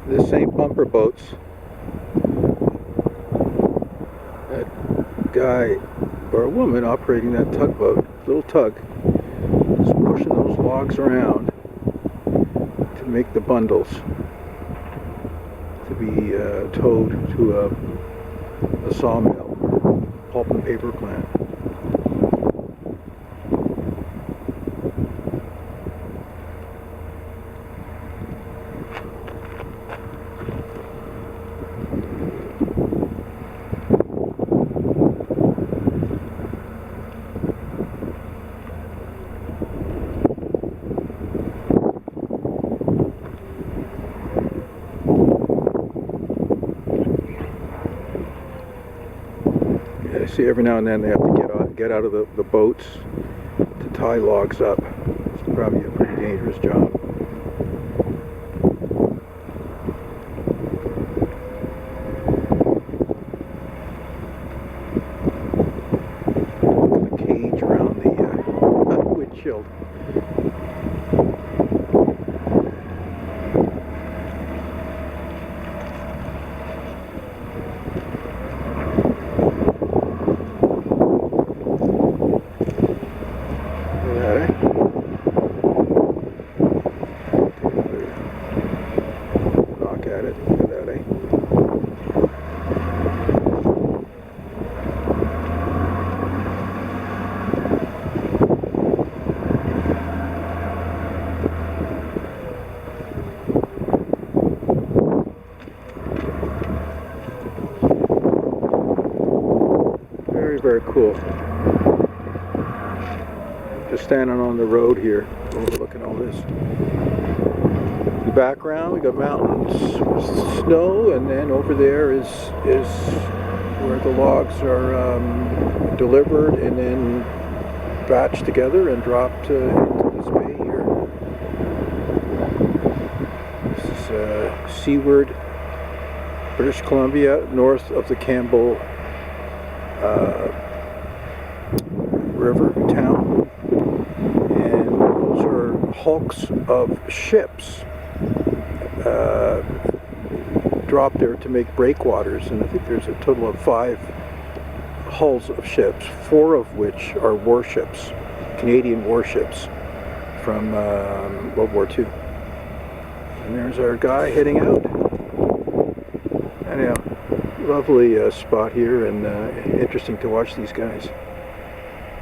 the same bumper boats. That guy or a woman operating that tugboat, little tug, is pushing those logs around to make the bundles to be towed to a sawmill or pulp and paper plant. I see every now and then they have to get out of the boats to tie logs up. It's probably a pretty dangerous job. The cage around the windshield. Knock at it. Look at that, eh? Very, very cool. Just standing on the road here, overlooking all this. In the background, we got mountains, snow, and then over there is where the logs are delivered and then batched together and dropped into this bay here. This is Sayward, British Columbia, north of the Campbell River town, and those are hulks of ships dropped there to make breakwaters, and I think there's a total of 5 hulls of ships, 4 of which are warships, Canadian warships from World War II. And there's our guy heading out. Anyhow, lovely spot here, and interesting to watch these guys.